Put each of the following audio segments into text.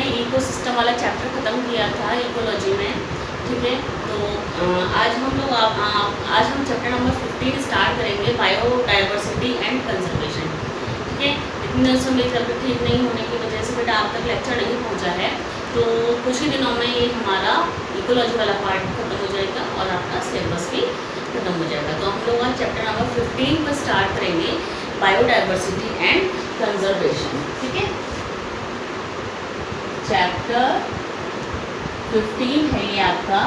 हमने इकोसिस्टम वाला चैप्टर ख़त्म किया था इकोलॉजी में, ठीक है। तो आज हम लोग आज हम चैप्टर नंबर 15 स्टार्ट करेंगे, बायोडाइवर्सिटी एंड कंजर्वेशन, ठीक है। इतने दिनों से मेरी तबीयत ठीक नहीं होने की वजह से बेटा आप तक लेक्चर नहीं पहुंचा है, तो कुछ ही दिनों में ये हमारा इकोलॉजी वाला पार्ट खत्म हो जाएगा और आपका सिलेबस भी खत्म हो जाएगा। तो हम लोग आज चैप्टर नंबर 15 पर स्टार्ट करेंगे, बायोडाइवर्सिटी एंड कंजर्वेशन, ठीक है। चैप्टर 15 है ये आपका,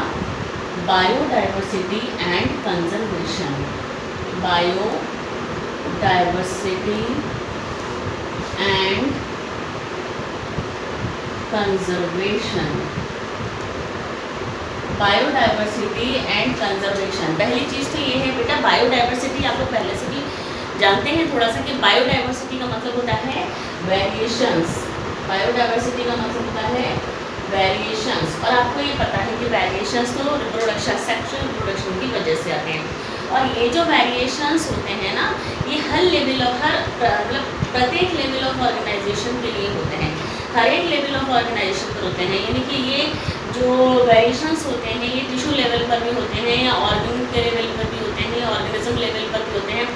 biodiversity and conservation. Biodiversity and conservation. Biodiversity and conservation, पहली चीज़ तो ये है बेटा, बायोडाइवर्सिटी आप लोग पहले से भी जानते हैं थोड़ा सा कि बायोडाइवर्सिटी का मतलब होता है वेरिएशंस। बायोडाइवर्सिटी का मतलब होता है वेरिएशंस, और आपको ये पता है कि वेरिएशंस तो रिप्रोडक्शन, सेक्सुअल रिप्रोडक्शन की वजह से आते हैं। और ये जो वेरिएशंस होते हैं ना, ये हर लेवल ऑफ मतलब प्रत्येक लेवल ऑफ ऑर्गेनाइजेशन के लिए होते हैं, हर एक लेवल ऑफ ऑर्गेनाइजेशन पर होते हैं। यानी कि ये जो वेरिएशंस होते हैं ये टिश्यू लेवल पर भी होते हैं, या ऑर्गन के लेवल पर भी होते हैं, या ऑर्गेनिज्म लेवल पर भी होते हैं,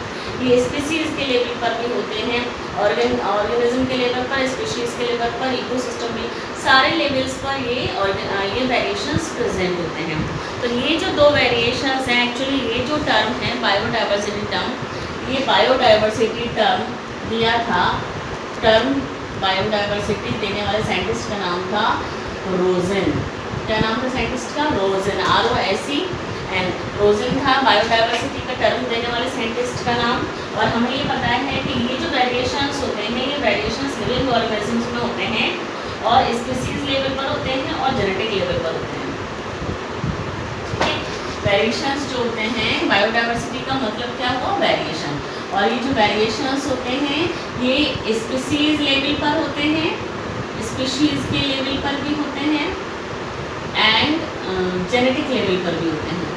ये स्पीसीज़ के लेवल पर भी होते हैं, ऑर्गेनिज्म के लेवल पर, स्पीशीज़ के लेवल पर, इकोसिस्टम में, सारे लेवल्स पर ये वेरिएशंस प्रेजेंट होते हैं। तो ये जो दो वेरिएशंस हैं, एक्चुअली ये जो टर्म है बायोडाइवर्सिटी टर्म, ये बायोडाइवर्सिटी टर्म दिया था, टर्म बायोडाइवर्सिटी देने वाले साइंटिस्ट का नाम था रोजेन। क्या नाम था साइंटिस्ट का? रोजेन, ROSEN, रोजेन था बायोडाइवर्सिटी का टर्म देने वाले साइंटिस्ट का नाम। और हमें ये पता है कि ये जो वेरिएशंस होते हैं, ये वेरिएशंस लिविंग ऑर्गेनिजम्स में होते हैं, और स्पीसीज लेवल पर होते हैं, और जेनेटिक लेवल पर होते हैं, ठीक है। वेरिएशंस जो होते हैं, बायोडाइवर्सिटी का मतलब क्या हुआ? वेरिएशन। और ये जो वेरिएशंस होते हैं ये स्पीसीज लेवल पर होते हैं, स्पीशीज़ के लेवल पर भी होते हैं, एंड जेनेटिक लेवल पर भी होते हैं,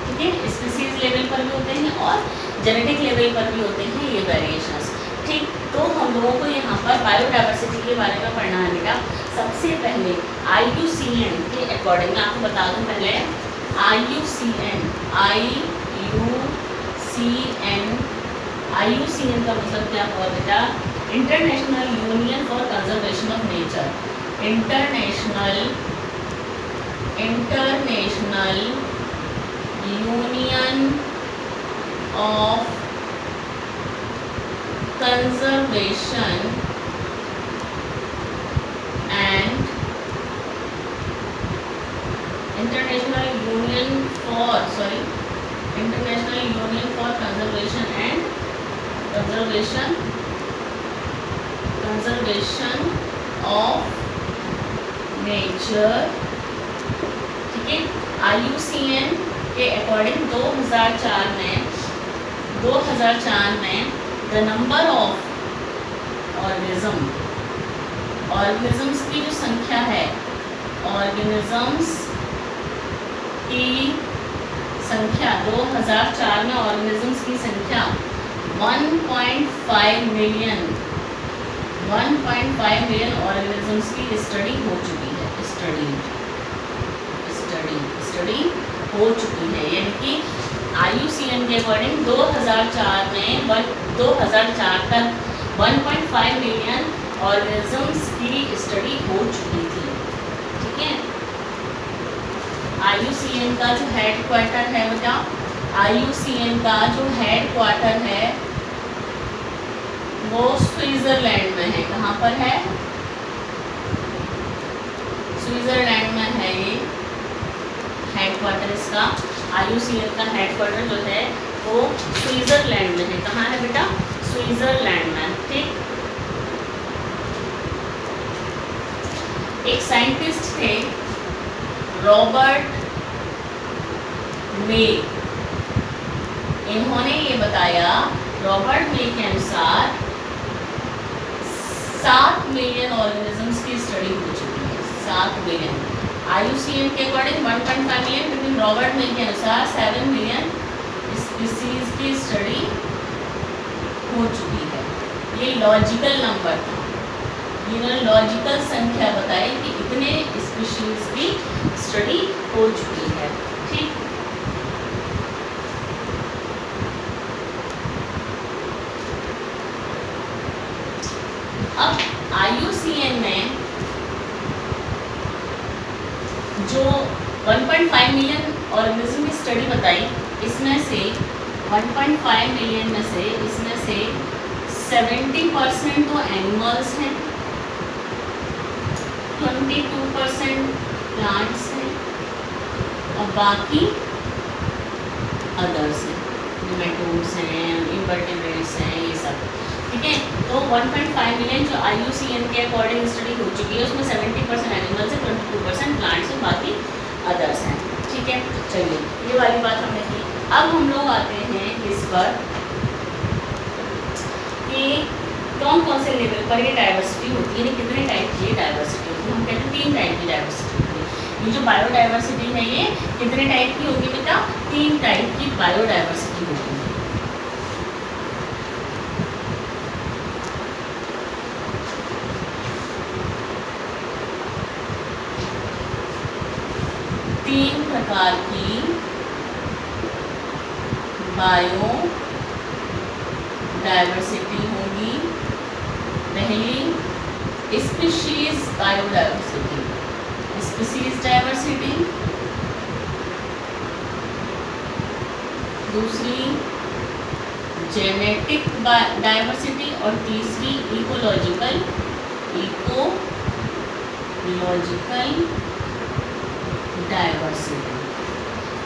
ठीक है। स्पीसीज लेवल पर भी होते हैं और जेनेटिक लेवल पर भी होते हैं ये वेरिएशंस, ठीक। तो हम लोगों को यहाँ पर बायोडाइवर्सिटी के बारे में पढ़ना है बेटा। सबसे पहले IUCN के अकॉर्डिंग मैं आपको बता दूँ, पहले IUCN का मतलब क्या हुआ बेटा? International union for conservation of nature. International union of conservation and international union for conservation and conservation of nature, ठीक है। IUCN के अकॉर्डिंग 2004 में द नंबर ऑफ ऑर्गेनिजम्स की जो संख्या है, ऑर्गेनिजम्स की संख्या 2004 में ऑर्गेनिजम्स की संख्या 1.5 मिलियन ऑर्गेनिजम्स की स्टडी हो चुकी है, स्टडी हो चुकी है। यानी कि IUCN के अकॉर्डिंग 2004 तक 1.5 मिलियन ऑर्गेनिजम्स की स्टडी हो चुकी थी, ठीक है। IUCN का जो हेड क्वार्टर है बेटा, IUCN का जो हेड क्वार्टर है वो स्विट्जरलैंड में है। कहाँ पर है? स्विट्जरलैंड में है ये हेड क्वार्टर इसका। IUCN का हेड क्वार्टर जो है वो स्विट्जरलैंड में है। कहाँ है बेटा? स्विट्जरलैंड में, ठीक। एक साइंटिस्ट थे रॉबर्ट मे, इन्होंने ये बताया, रॉबर्ट मे के अनुसार 7 मिलियन ऑर्गेनिजम्स की स्टडी हो चुकी है, 7 मिलियन। IUCN के अकॉर्डिंग 1.5 मिलियन, लेकिन रॉबर्ट मे के अनुसार 7 मिलियन स्पीसीज की स्टडी हो चुकी है। ये लॉजिकल नंबर था, इन्होंने लॉजिकल संख्या बताई कि इतने स्पीशीज की स्टडी हो चुकी है। ठीक, अब IUCN में जो 1.5 मिलियन ऑर्गेनिज्म की स्टडी बताई, इसमें से 1.5 मिलियन में से इसमें से 70% तो एनिमल्स हैं, 22% प्लांट्स हैं और बाकी अदर्स हैं, निमेटोड्स हैं, इनवर्टेब्रेट्स हैं, ये सब। ठीक है, तो 1.5 मिलियन जो IUCN के अकॉर्डिंग स्टडी हो चुकी है उसमें 70% एनिमल्स हैं, 22% प्लांट्स हैं, बाकी अदर्स हैं। ठीक है, चलिए ये वाली बात हमने की। अब हम लोग आते हैं इस पर कि कौन कौन से लेवल पर ये डाइवर्सिटी होती है, कितने टाइप की डाइवर्सिटी होती है। हम कहते हैं 3 टाइप की डाइवर्सिटी होती है। ये जो बायोडाइवर्सिटी है ये कितने टाइप की होगी बेटा? 3 टाइप की बायोडाइवर्सिटी होती है। तीन प्रकार की बायो डाइवर्सिटी होगी। पहली स्पीशीज बायोडाइवर्सिटी, स्पीशीज डाइवर्सिटी। दूसरी जेनेटिक डाइवर्सिटी और तीसरी ecological diversity.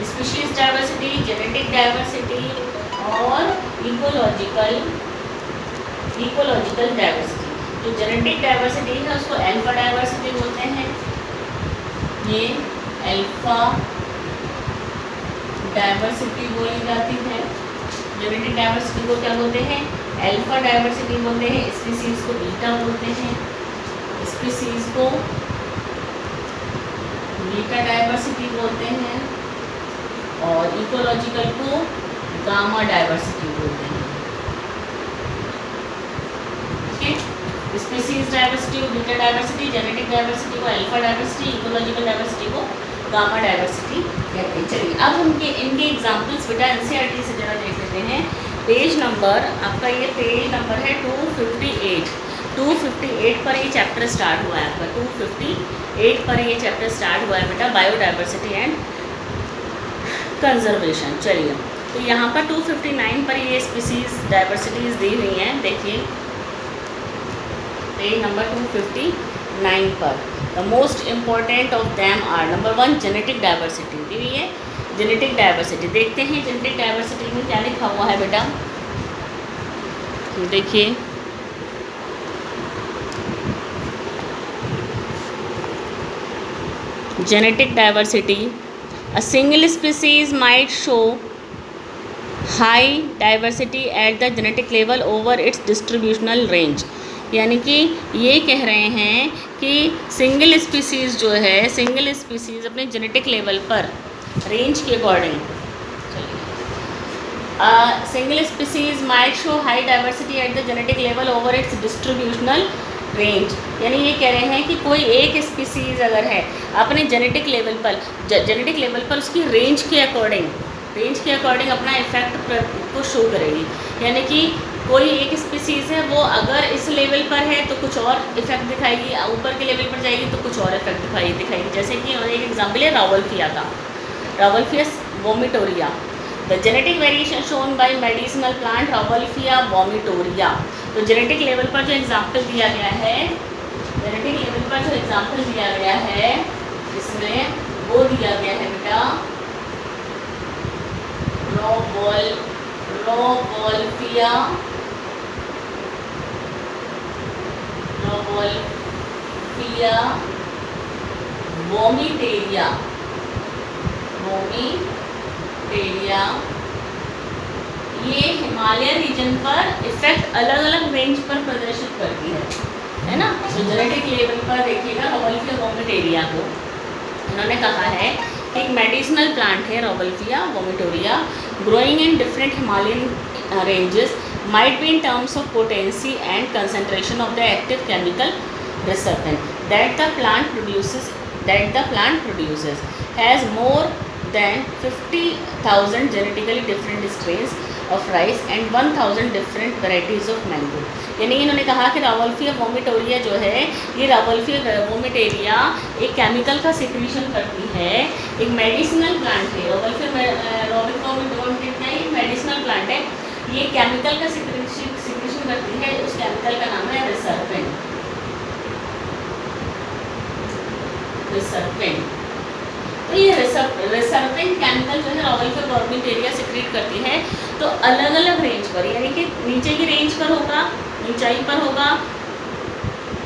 Species diversity, genetic diversity और इकोलॉजिकल डाइवर्सिटी। जो जेनेटिक डाइवर्सिटी है उसको अल्फा डाइवर्सिटी बोलते हैं। ये अल्फा डाइवर्सिटी बोली जाती है। जेनेटिक डाइवर्सिटी को क्या बोलते हैं? अल्फा डाइवर्सिटी बोलते हैं। स्पीशीज को बीटा बोलते हैं, स्पीशीज को बीटा डाइवर्सिटी बोलते हैं और इकोलॉजिकल को गामा डाइवर्सिटी बोलते हैं। ठीक है, स्पीशीज डाइवर्सिटी को बीटा डाइवर्सिटी, जेनेटिक डाइवर्सिटी को अल्फा डाइवर्सिटी, इकोलॉजिकल डाइवर्सिटी को गामा डाइवर्सिटी कहते हैं। चलिए अब इनके एग्जाम्पल्स बेटा NCERT से जरा देख लेते हैं। पेज नंबर आपका ये पेज नंबर है 258 पर ये चैप्टर स्टार्ट हुआ है आपका। 258 पर ये चैप्टर स्टार्ट हुआ है बेटा, बायोडाइवर्सिटी एंड कंजर्वेशन। चलिए तो यहाँ पर 259 पर ये स्पीशीज डाइवर्सिटीज दी हुई हैं। देखिए पेज नंबर 259 पर the most important of them are number 1 genetic diversity दी हुई है। जेनेटिक डाइवर्सिटी देखते हैं जेनेटिक डाइवर्सिटी में क्या लिखा हुआ है बेटा। देखिए genetic diversity, a single species might show high diversity at the genetic level over its distributional range। यानी कि ये कह रहे हैं कि सिंगल स्पीसीज़ जो है, सिंगल स्पीसीज़ अपने जेनेटिक लेवल पर रेंज के according, single species might show high diversity at the genetic level over it's distributional range. यानी ये कह रहे हैं कि कोई एक स्पीसीज़ अगर है अपने जेनेटिक लेवल पर उसकी रेंज के अकॉर्डिंग अपना इफेक्ट को शो करेगी। यानी कि कोई एक स्पीसीज़ है वो अगर इस लेवल पर है तो कुछ और इफेक्ट दिखाएगी, ऊपर के लेवल पर जाएगी तो कुछ और इफेक्ट दिखाएगी। जैसे कि एक एग्जाम्पल है रावल्फिया का, Rauvolfia vomitoria. The genetic variation shown by medicinal plant Rauvolfia vomitoria. तो जेनेटिक लेवल पर जो एग्जाम्पल दिया गया है, इसमें वो दिया गया है बेटा रावल्फिया वोमिटेरिया। ये हिमालय रीजन पर इफेक्ट अलग अलग रेंज पर प्रदर्शित करती है ना। तो जेनेटिक लेवल पर देखिएगा रावल्फिया वोमिटेरिया को उन्होंने कहा है कि एक मेडिसिनल प्लांट है Rauvolfia vomitoria, growing in different Himalayan ranges might be in terms of potency and concentration of the active chemical reserpine that the plant produces has more than 50,000 genetically different strains of rice and 1,000 different varieties of mango। यानी इन्होंने कहा कि rauwolfia vomitoria जो है, ये rauwolfia वोमिटेरिया एक chemical का secretion करती है, एक मेडिसिनल प्लांट है। रावोल्फिया वोमिटोरिया एक मेडिसिनल प्लांट है, ये केमिकल का सिक्रीशन करती है, उस केमिकल का नाम है रिसर्पिन। तो ये रिसर्पिन केमिकल जो है रावोल्फिया वोमिटेरिया सिक्रीट करती है, तो अलग अलग रेंज पर, यानी कि नीचे की रेंज पर होगा, ऊंचाई पर होगा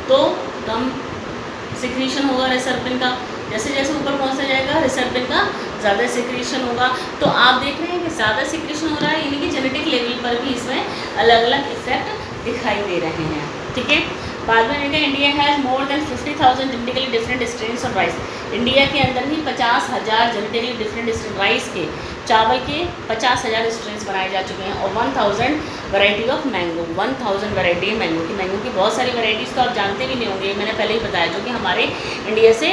तो कम सिक्रीशन होगा रिसर्पिन का, जैसे जैसे ऊपर पहुंचता जाएगा रिसर्पिन का ज़्यादा सिक्रीशन होगा। तो आप देख रहे हैं कि ज़्यादा सिक्रीशन हो रहा है, यानी कि जेनेटिक लेवल पर भी इसमें अलग अलग इफेक्ट दिखाई दे रहे हैं। ठीक है, बाद में देखा India has more than 50,000 genetically different strains of rice. India के अंदर ही 50,000 जेनेटिकली डिफरेंट राइस के, चावल के 50,000 स्ट्रेन्स बनाए जा चुके हैं और 1,000 वैरायटी ऑफ मैंगो, 1,000 वैरायटी है मैंगो की। मैंगो की बहुत सारी वैरायटीज़ तो आप जानते भी नहीं होंगे, मैंने पहले ही बताया, जो कि हमारे इंडिया से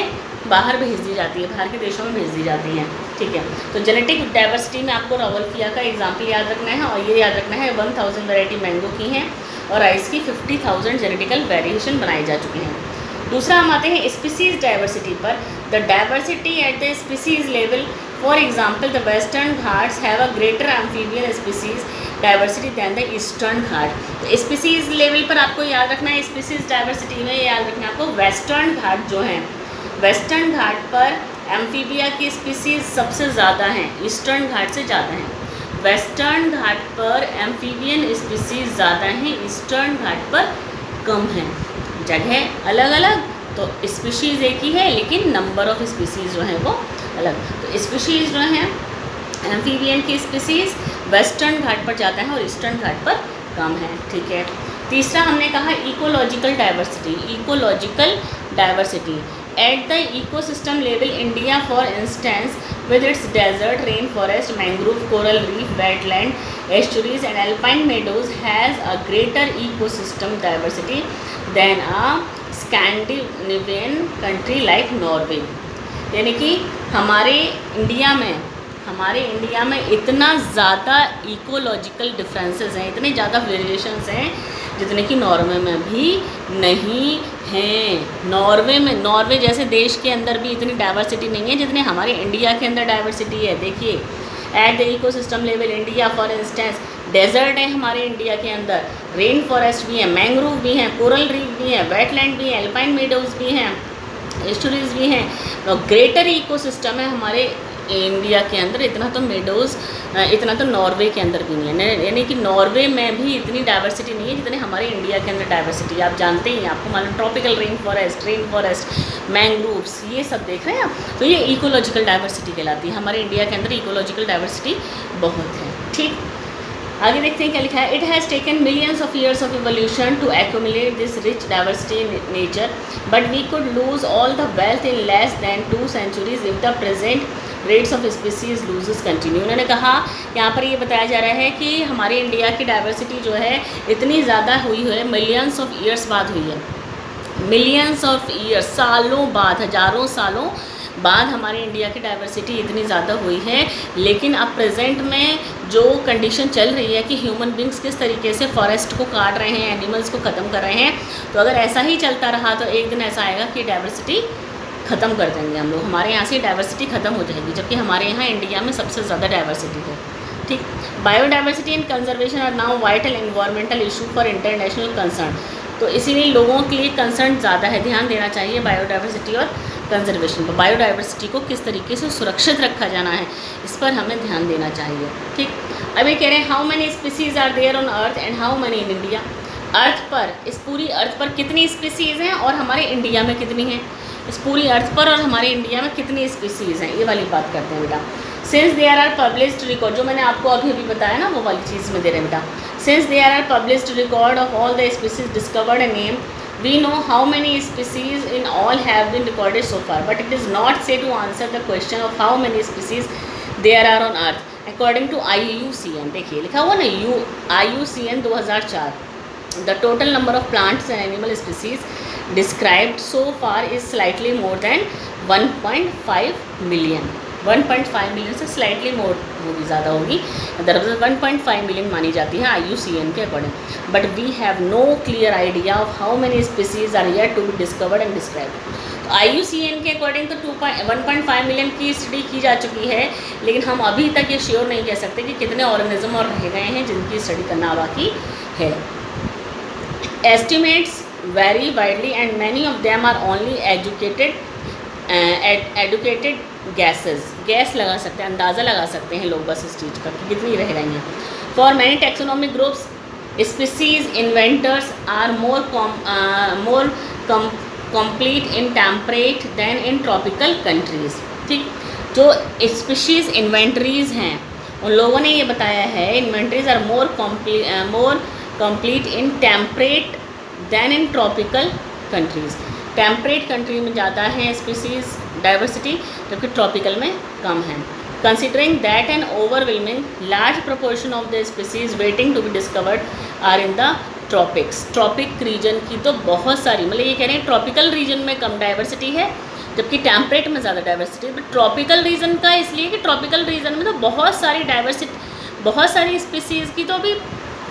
बाहर भेज दी जाती है, बाहर के देशों में भेज दी जाती हैं। ठीक है, तो जेनेटिक डाइवर्सिटी में आपको रावोल्फिया का एग्जाम्पल याद रखना है और ये याद रखना है 1,000 वैरायटी मैंगो की हैं और राइस की 50,000 जेनेटिकल वेरिएशन बनाए जा चुके हैं। दूसरा हम आते हैं स्पीसीज डाइवर्सिटी पर। The diversity at the species level, for example the Western Ghats have a greater amphibian species diversity than the Eastern Ghat. तो स्पीसीज लेवल पर आपको याद रखना है, स्पीसीज डाइवर्सिटी में याद रखना है आपको, वेस्टर्न घाट जो हैं, वेस्टर्न घाट पर एम्फीबिया की स्पीसीज सबसे ज़्यादा हैं, ईस्टर्न घाट से ज़्यादा हैं। वेस्टर्न घाट पर एम्फीबियन स्पीसीज ज़्यादा हैं, ईस्टर्न घाट पर कम हैं। जगह अलग अलग तो स्पीशीज़ एक ही है, लेकिन नंबर ऑफ स्पीसीज़ जो हैं वो अलग। तो स्पीशीज़ जो हैं एम्फीबियन की स्पीसीज़ वेस्टर्न घाट पर ज़्यादा हैं और ईस्टर्न घाट पर कम है। ठीक है, तीसरा हमने कहा ecological diversity. Ecological diversity at the ecosystem level, India for instance with its desert, rainforest, mangrove, coral reef, wetland, estuaries and alpine meadows has a greater ecosystem diversity than a Scandinavian country like Norway। यानी कि हमारे India में इतना ज़्यादा ecological differences हैं, इतने ज़्यादा variations हैं जितने कि नॉर्वे में भी नहीं हैं। नॉर्वे जैसे देश के अंदर भी इतनी डाइवर्सिटी नहीं है जितने हमारे इंडिया के अंदर डाइवर्सिटी है। देखिए, at the ecosystem level India for instance, desert है हमारे इंडिया के अंदर, रेन फॉरेस्ट भी है, मैंग्रोव भी हैं, कोरल रीफ भी हैं, वेटलैंड भी हैं, एल्पाइन मीडोज भी हैं, एस्टुरीज भी हैं। तो ग्रेटर इकोसिस्टम है हमारे इंडिया के अंदर, इतना तो नॉर्वे के अंदर भी नहीं है। यानी कि नॉर्वे में भी इतनी डाइवर्सिटी नहीं है जितने हमारे इंडिया के अंदर डाइवर्सिटी। आप जानते ही हैं, आपको मालूम, ट्रॉपिकल रेन फॉरेस्ट, मैंग्रोव्स, ये सब देख रहे हैं आप, तो ये इकोलॉजिकल डाइवर्सिटी कहलाती है। हमारे इंडिया के अंदर इकोलॉजिकल डाइवर्सिटी बहुत है। ठीक, आगे देखते हैं क्या लिखा है। It has taken millions of years of evolution to accumulate this rich diversity in nature, but we could lose all the wealth in less than 2 centuries if the present rates of species losses continue. उन्होंने कहा, यहाँ पर ये बताया जा रहा है कि हमारे इंडिया की डाइवर्सिटी जो है इतनी ज़्यादा हुई है, मिलियंस ऑफ ईयर्स बाद हुई है, मिलियंस ऑफ ईयर्स, सालों बाद, हज़ारों सालों बाद हमारे इंडिया की डाइवर्सिटी इतनी ज़्यादा हुई है। लेकिन अब प्रेजेंट में जो कंडीशन चल रही है कि ह्यूमन बींग्स किस तरीके से फॉरेस्ट को काट रहे हैं, एनिमल्स को ख़त्म कर रहे हैं, तो अगर ऐसा ही चलता रहा तो एक दिन ऐसा आएगा कि डाइवर्सिटी ख़त्म कर देंगे हम लोग, हमारे यहाँ से डाइवर्सिटी ख़त्म हो जाएगी, जबकि हमारे यहाँ इंडिया में सबसे ज़्यादा डाइवर्सिटी है। ठीक, biodiversity and conservation are now vital environmental issue for international concern. तो इसीलिए लोगों के लिए कंसर्न ज़्यादा है, ध्यान देना चाहिए बायोडाइवर्सिटी और कंजर्वेशन पर। बायोडाइवर्सिटी को किस तरीके से सुरक्षित रखा जाना है, इस पर हमें ध्यान देना चाहिए। ठीक, अब ये कह रहे हैं how many species are there on earth and how many in India. Earth पर, इस पूरी अर्थ पर कितनी स्पीसीज़ हैं और हमारे इंडिया में कितनी हैं, इस पूरी अर्थ पर और हमारे इंडिया में कितनी स्पीसीज़ हैं, ये वाली बात करते हैं बेटा। Since there are published record, जो मैंने आपको अभी बताया ना वो वाली चीज़ में दे रहे हैं बेटा। Since there are published record of all the species discovered and name, we know how many species in all have been recorded so far, but it is not safe to answer the question of how many species there are on earth। According to IUCN, देखिए लिखा हुआ ना IUCN 2004, the total number of plants and animal species described so far is slightly more than 1.5 million. 1.5 million से slightly more होगी, ज़्यादा होगी, दरअसल 1.5 million मानी जाती है IUCN के according. But we have no clear idea of how many species are yet to be discovered and described. तो IUCN के अकॉर्डिंग तो 1.5 मिलियन की स्टडी की जा चुकी है, लेकिन हम अभी तक ये श्योर नहीं कह सकते कि कितने ऑर्गेनिज्म और रह गए हैं जिनकी स्टडी करना बाकी है। Estimates very widely and many of them are only educated guesses, guess लगा सकते हैं, अंदाज़ा लगा सकते हैं लोग बस इस चीज़ का कि कितनी रह गई हैं। For many taxonomic groups species inventors are more complete in temperate than in tropical countries. ठीक, जो स्पीशीज़ इन्वेंटरीज हैं उन लोगों ने ये बताया है inventories are more complete in temperate than in tropical countries. Temperate country में ज़्यादा है स्पीसीज़ डाइवर्सिटी, जबकि ट्रॉपिकल में कम है। Considering that an overwhelming large proportion of the species waiting to be discovered are in the tropics. Tropic region की तो बहुत सारी, मतलब ये कह रहे हैं ट्रॉपिकल रीजन में कम डाइवर्सिटी है, जबकि टेम्परेट में ज़्यादा डाइवर्सिटी है। बट ट्रॉपिकल रीजन का इसलिए कि ट्रॉपिकल रीजन में तो बहुत सारी डाइवर्सिटी, बहुत सारी स्पीसीज़ की तो अभी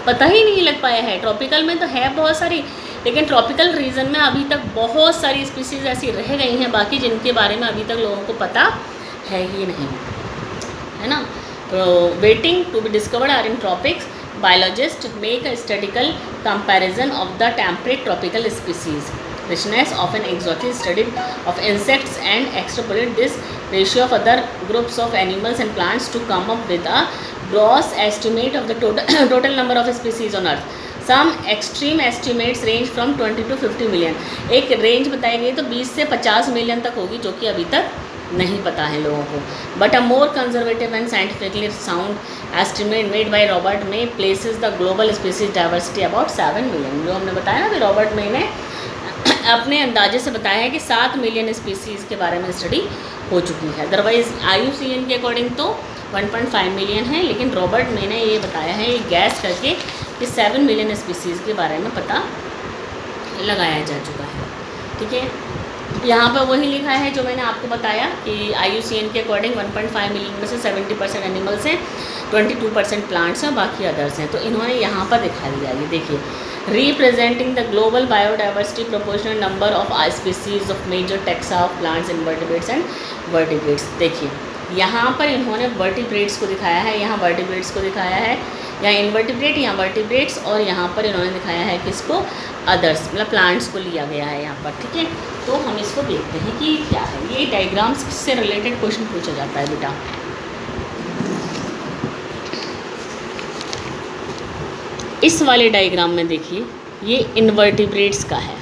पता ही नहीं लग पाया है। ट्रॉपिकल में तो है बहुत सारी, लेकिन ट्रॉपिकल रीजन में अभी तक बहुत सारी स्पीसीज़ ऐसी रह गई हैं बाकी, जिनके बारे में अभी तक लोगों को पता है ही नहीं, है ना। तो waiting to be discovered are in tropics. Biologist make a statical comparison of the temperate tropical species richness of an exhaustive study of insects and extrapolate this ratio of other groups of animals and plants to come up with a gross estimate of the total number of species on earth. Some extreme estimates range from 20 to 50 million. एक range बताई गई तो 20 से 50 million तक होगी, जो कि अभी तक नहीं पता है लोगों को। But a more conservative and scientifically sound estimate made by Robert may places the global species diversity about 7 million. जो हमने बताया ना कि रॉबर्ट मे ने अपने अंदाजे से बताया है कि 7 मिलियन स्पीसीज़ के बारे में स्टडी हो चुकी है। अदरवाइज़ IUCN के अकॉर्डिंग तो 1.5 मिलियन है, लेकिन रॉबर्ट मे ने ये बताया है, ये गैस करके कि 7 मिलियन स्पीसीज़ के बारे में पता लगाया जा चुका है। ठीक है, यहाँ पर वही लिखा है जो मैंने आपको बताया कि IUCN के अकॉर्डिंग 1.5 मिलियन में से 70% एनिमल्स हैं, 22% प्लांट्स हैं, बाकी अदर्स हैं। तो इन्होंने यहाँ पर दिखा दिया, ये देखिए, representing the global biodiversity proportional number of species of major taxa of plants, invertebrates and vertebrates। देखिए यहाँ पर इन्होंने वर्टिब्रेट्स को दिखाया है, यहाँ वर्टिब्रेट्स को दिखाया है, यहाँ इन्वर्टिब्रेट, यहाँ वर्टिब्रेट्स, और यहाँ पर इन्होंने दिखाया है किसको, अदर्स, मतलब प्लांट्स को लिया गया है यहाँ पर। ठीक है, तो हम इसको देखते हैं कि क्या है। ये डायग्राम्स से रिलेटेड क्वेश्चन पूछा जाता है बेटा। इस वाले डायग्राम में देखिए, ये इन्वर्टिब्रेट्स का है।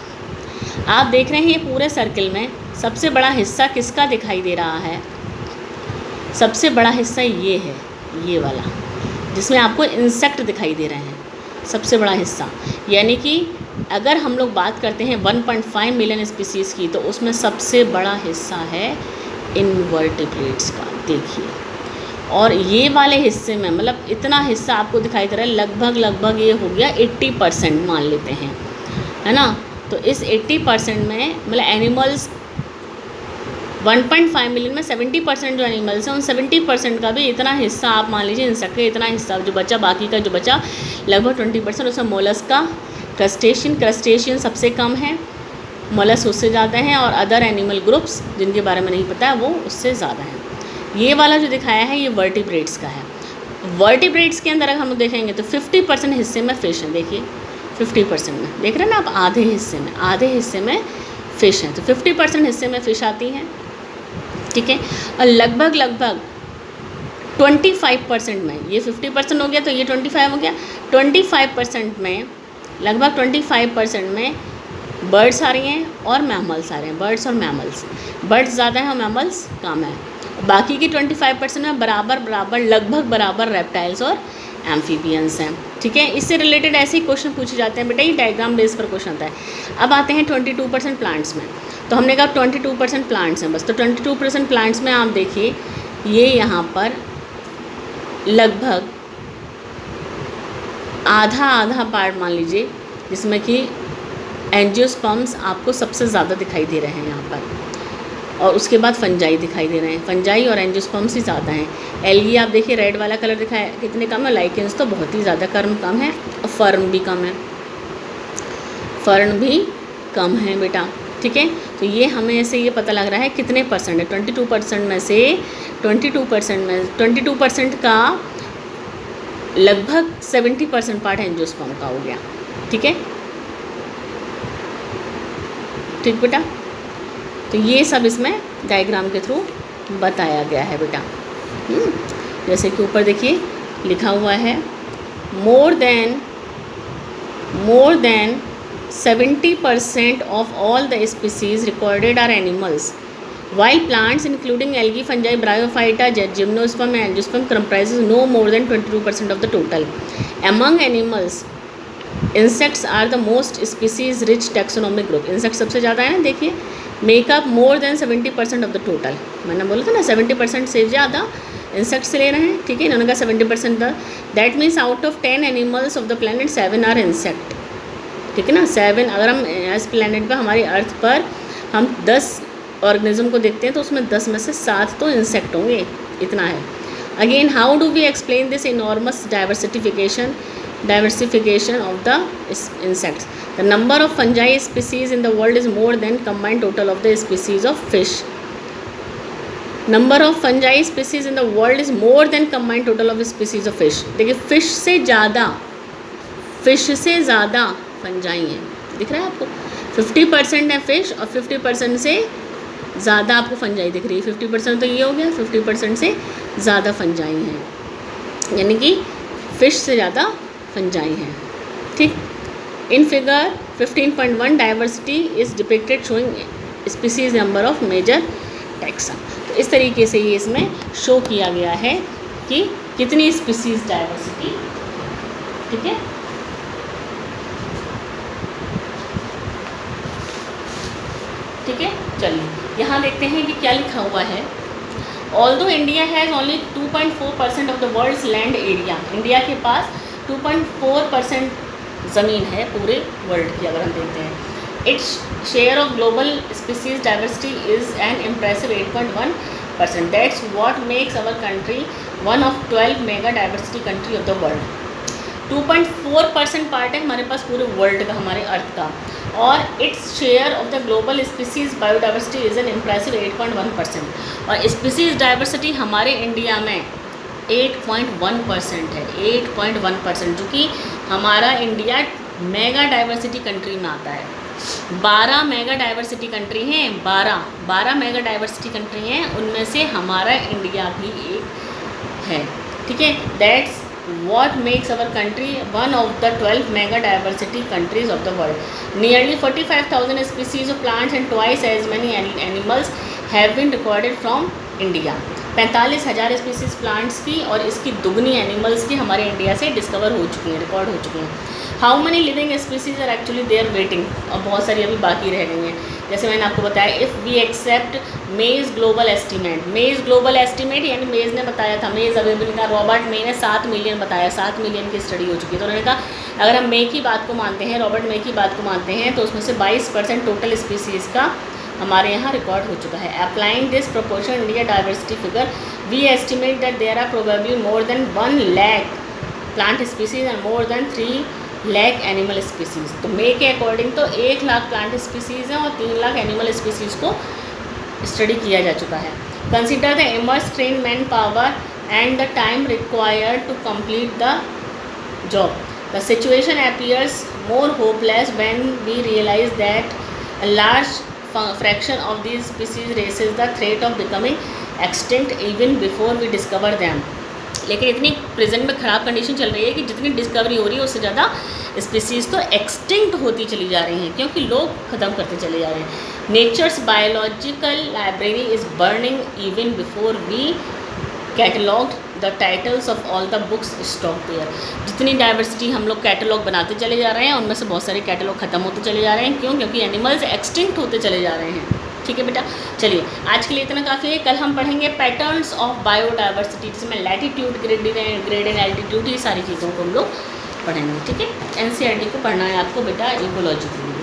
आप देख रहे हैं ये पूरे सर्कल में सबसे बड़ा हिस्सा किसका दिखाई दे रहा है? सबसे बड़ा हिस्सा ये है, ये वाला, जिसमें आपको इंसेक्ट दिखाई दे रहे हैं, सबसे बड़ा हिस्सा। यानी कि अगर हम लोग बात करते हैं 1.5 मिलियन स्पीसीज़ की, तो उसमें सबसे बड़ा हिस्सा है इन्वर्टिब्रेट्स का, देखिए। और ये वाले हिस्से में, मतलब इतना हिस्सा आपको दिखाई दे रहा है, लगभग ये हो गया 80% मान लेते हैं, है ना। तो इस 80% में मतलब एनिमल्स 1.5 मिलियन में 70% जो एनिमल्स हैं, उन 70% का भी इतना हिस्सा आप मान लीजिए इंसेक्ट का इतना हिस्सा जो बचा, बाकी का जो बचा लगभग 20%, उसमें मोलस्का, क्रस्टेशियन सबसे कम है, मोलस उससे ज़्यादा हैं, और अदर एनिमल ग्रुप्स जिनके बारे में नहीं पता है वो उससे ज़्यादा हैं। ये वाला जो दिखाया है ये वर्टिब्रेट्स का है। वर्टिब्रेट्स के अंदर अगर हम देखेंगे तो 50% हिस्से में फिश हैं, देखिए 50% में, देख रहे हैं ना आप, आधे हिस्से में फ़िश हैं। तो 50% हिस्से में फ़िश आती हैं, ठीक है। और लगभग 25% में, ये 50% हो गया तो ये 25 हो गया, 25% में, लगभग 25% में बर्ड्स आ रही हैं और मैमल्स आ रहे हैं, बर्ड्स और मैमल्स, बर्ड्स ज़्यादा हैं और मैमल्स कम है। बाकी की 25% में बराबर लगभग बराबर रेप्टाइल्स और एम्फीबियंस हैं, ठीक है। इससे रिलेटेड ऐसे ही क्वेश्चन पूछे जाते हैं बेटा, ये डायग्राम बेस पर क्वेश्चन आता है। अब आते हैं 22% प्लांट्स में, तो हमने कहा 22% प्लांट्स हैं बस, तो 22% प्लांट्स में आप देखिए ये यहाँ पर लगभग आधा आधा पार्ट मान लीजिए, जिसमें कि एंजियोस्पर्म्स आपको सबसे ज़्यादा दिखाई दे रहे हैं यहाँ पर, और उसके बाद फंजाई दिखाई दे रहे हैं। फंजाई और एंजियोस्पर्म्स ही ज़्यादा हैं। एल्गी आप देखिए रेड वाला कलर दिखाया, कितने कम है। लाइकेंस तो बहुत ही ज़्यादा कम है, और फर्न भी कम है, फर्न भी कम है बेटा, ठीक है। तो ये हमें ऐसे ये पता लग रहा है कितने परसेंट है, 22% में से 22% का लगभग 70% पार्ट एंजियोस्पर्म का हो गया, ठीक है, ठीक बेटा। तो ये सब इसमें डायग्राम के थ्रू बताया गया है बेटा। जैसे कि ऊपर देखिए लिखा हुआ है, more than 70% of all the species recorded are animals, while plants including algae, fungi, bryophyta, gymnosperm and angiosperm comprises no more than 22% of the total. Among animals, insects are the most species rich taxonomic group. insects सबसे ज़्यादा है ना, देखिए makeup more than 70% of the total. मैंने बोला था ना 70% से ज़्यादा इंसेक्ट से ले रहे हैं, ठीक है। इन्होंने कहा 70%, that means out of 10 animals of the planet 7 are insect, ठीक है ना। 7, अगर हम इस प्लेनेट पर हमारी अर्थ पर हम 10 ऑर्गेनिज्म को देखते हैं तो उसमें 10 में से 7 तो इंसेक्ट होंगे, इतना है। Again how do we explain this enormous diversification of the insects? The number of fungi species in the world is more than combined total of the species of fish. Number of fungi species in the world is more than combined total of species of fish. देखिए fish से ज़्यादा fungi हैं, दिख रहा है आपको। 50% है fish और 50% से ज़्यादा आपको फंजाई दिख रही है। 50% तो ये हो गया, 50% से ज़्यादा फंजाई हैं, यानी कि फिश से ज़्यादा फंजाई हैं, ठीक। In figure 15.1 diversity is depicted showing species number of major taxa. तो इस तरीके से ये इसमें शो किया गया है कि कितनी स्पीसीज डाइवर्सिटी, ठीक है। ठीक है, चलिए यहाँ देखते हैं कि क्या लिखा हुआ है। Although India has only 2.4% of the world's land area, India के पास 2.4% ज़मीन है पूरे वर्ल्ड की, अगर हम देखते हैं। Its share of global species diversity is an impressive 8.1%। That's what makes our country one of 12 mega diversity country of the world. 2.4% part है हमारे पास पूरे वर्ल्ड का, हमारे अर्थ का, और its share of the global species biodiversity is an impressive 8.1%। और species diversity हमारे India में 8.1% है, 8.1%, जो कि हमारा इंडिया मेगा डाइवर्सिटी कंट्री में आता है। 12 मेगा डाइवर्सिटी कंट्री हैं, 12 मेगा डाइवर्सिटी कंट्री हैं, उनमें से हमारा इंडिया भी एक है, ठीक है। That's what makes our country one of the 12 mega diversity countries of the world. Nearly 45,000 species of plants and twice as many animals have been recorded from India. 45,000 species plants की और इसकी दुगनी animals की हमारे India से discover हो चुकी हैं, रिकॉर्ड हो चुकी हैं। How many living species are actually there waiting, और बहुत सारी अभी बाकी रह गई हैं। जैसे मैंने आपको बताया, इफ़ वी एक्सेप्ट मेज ग्लोबल एस्टीमेट, यानी मेज ने बताया था, मेज अवेलेबल का रॉबर्ट मे ने 7 मिलियन बताया, 7 मिलियन की स्टडी हो चुकी है। तो उन्होंने कहा अगर हम मे की बात को मानते हैं, रॉबर्ट मे की बात को मानते हैं, तो उसमें से 22% टोटल स्पीसीज़ का हमारे यहाँ रिकॉर्ड हो चुका है। Applying this proportion India diversity figure, we estimate that there are probably more than 1 lakh plant species and more than 3 lakh animal species. तो मे के अकॉर्डिंग तो 1 लाख प्लांट स्पीसीज हैं और 3 लाख एनिमल स्पीसीज को स्टडी किया जा चुका है। Consider the immense train manpower and the time required to complete the job. The situation appears more hopeless when we realise that a large fraction of these species races the threat of becoming extinct even before we discover them. लेकिन इतनी present में ख़राब condition चल रही है कि जितनी discovery हो रही है उससे ज़्यादा स्पीसीज़ तो एक्सटिंक्ट होती चली जा रही हैं, क्योंकि लोग ख़त्म करते चले जा रहे हैं। Nature's biological library is burning even before we catalogue the titles of all the books stock there. जितनी डाइवर्सिटी हम लोग कैटलॉग बनाते चले जा रहे हैं, उनमें से बहुत सारे कैटलॉग ख़त्म होते चले जा रहे हैं। क्यों? क्योंकि एनिमल्स एक्सटिंक्ट होते चले जा रहे हैं। ठीक है बेटा, चलिए आज के लिए इतना काफ़ी है। कल हम पढ़ेंगे पैटर्न्स ऑफ बायोडाइवर्सिटी, जिसमें लैटिट्यूड, ग्रेड एंड एल्टीट्यूड, ये सारी चीज़ों को हम लोग पढ़ेंगे। ठीक है, एनसीईआरटी को पढ़ना है आपको बेटा इकोलॉजी के लिए।